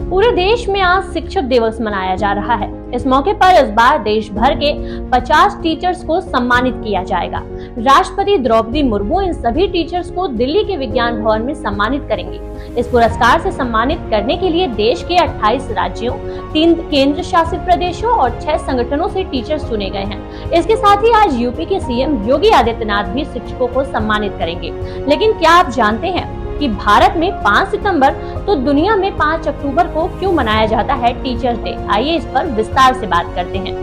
पूरे देश में आज शिक्षक दिवस मनाया जा रहा है। इस मौके पर इस बार देश भर के 50 टीचर्स को सम्मानित किया जाएगा। राष्ट्रपति द्रौपदी मुर्मू इन सभी टीचर्स को दिल्ली के विज्ञान भवन में सम्मानित करेंगी। इस पुरस्कार से सम्मानित करने के लिए देश के 28 राज्यों, 3 केंद्र शासित प्रदेशों और 6 संगठनों से टीचर्स चुने गए हैं। इसके साथ ही आज यूपी के सीएम योगी आदित्यनाथ भी शिक्षकों को सम्मानित करेंगे। लेकिन क्या आप जानते हैं कि भारत में 5 सितंबर तो दुनिया में 5 अक्टूबर को क्यों मनाया जाता है टीचर्स डे? आइए इस पर विस्तार से बात करते हैं।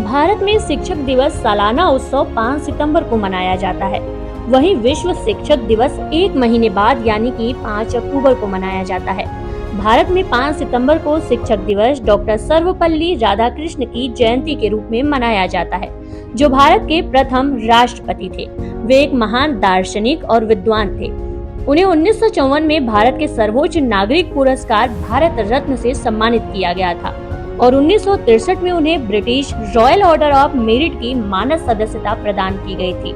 भारत में शिक्षक दिवस सालाना उत्सव 5 सितंबर को मनाया जाता है। वहीं विश्व शिक्षक दिवस 1 महीने बाद यानी कि 5 अक्टूबर को मनाया जाता है। भारत में 5 सितंबर को शिक्षक दिवस डॉक्टर सर्वपल्ली राधाकृष्ण की जयंती के रूप में मनाया जाता है, जो भारत के प्रथम राष्ट्रपति थे। वे एक महान दार्शनिक और विद्वान थे। उन्हें 1954 में भारत के सर्वोच्च नागरिक पुरस्कार भारत रत्न से सम्मानित किया गया था और 1963 में उन्हें British royal order of merit की मानद सदस्यता प्रदान की गई थी।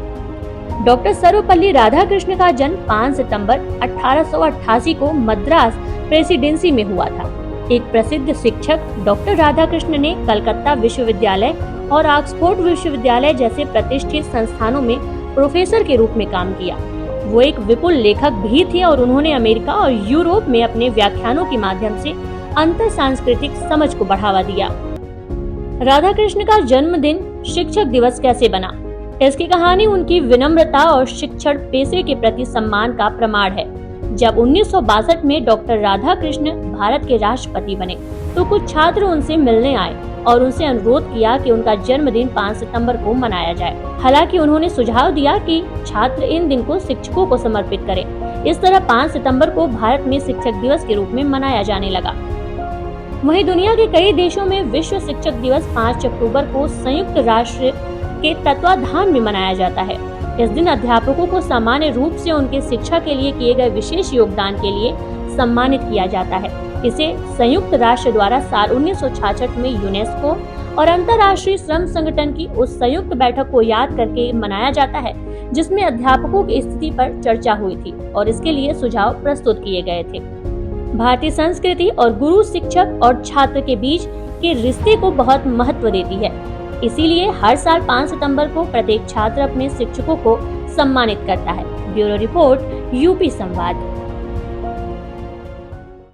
डॉक्टर सर्वपल्ली राधाकृष्ण का जन्म 5 सितंबर 1888 को मद्रास प्रेसिडेंसी में हुआ था। एक प्रसिद्ध शिक्षक डॉक्टर राधाकृष्ण ने कलकत्ता विश्वविद्यालय और ऑक्सफोर्ड विश्वविद्यालय जैसे प्रतिष्ठित संस्थानों में प्रोफेसर के रूप में काम किया। वो एक विपुल लेखक भी थे और उन्होंने अमेरिका और यूरोप में अपने व्याख्यानों के माध्यम से अंतर सांस्कृतिक समझ को बढ़ावा दिया। राधाकृष्ण का जन्मदिन शिक्षक दिवस कैसे बना? इसकी कहानी उनकी विनम्रता और शिक्षण पेशे के प्रति सम्मान का प्रमाण है। जब 1962 में डॉक्टर राधाकृष्ण भारत के राष्ट्रपति बने तो कुछ छात्र उनसे मिलने आए और उनसे अनुरोध किया कि उनका जन्मदिन 5 सितंबर को मनाया जाए। हालांकि उन्होंने सुझाव दिया कि छात्र इन दिन को शिक्षकों को समर्पित करें। इस तरह 5 सितंबर को भारत में शिक्षक दिवस के रूप में मनाया जाने लगा। वहीं दुनिया के कई देशों में विश्व शिक्षक दिवस 5 अक्टूबर को संयुक्त राष्ट्र के तत्वाधान में मनाया जाता है। इस दिन अध्यापकों को सामान्य रूप से उनके शिक्षा के लिए किए गए विशेष योगदान के लिए सम्मानित किया जाता है। इसे संयुक्त राष्ट्र द्वारा साल 1966 में यूनेस्को और अंतर्राष्ट्रीय श्रम संगठन की उस संयुक्त बैठक को याद करके मनाया जाता है, जिसमें अध्यापकों की स्थिति पर चर्चा हुई थी और इसके लिए सुझाव प्रस्तुत किए गए थे। भारतीय संस्कृति और गुरु, शिक्षक और छात्र के बीच के रिश्ते को बहुत महत्व देती है। इसीलिए हर साल 5 सितंबर को प्रत्येक छात्र अपने शिक्षकों को सम्मानित करता है। ब्यूरो रिपोर्ट, यूपी संवाद।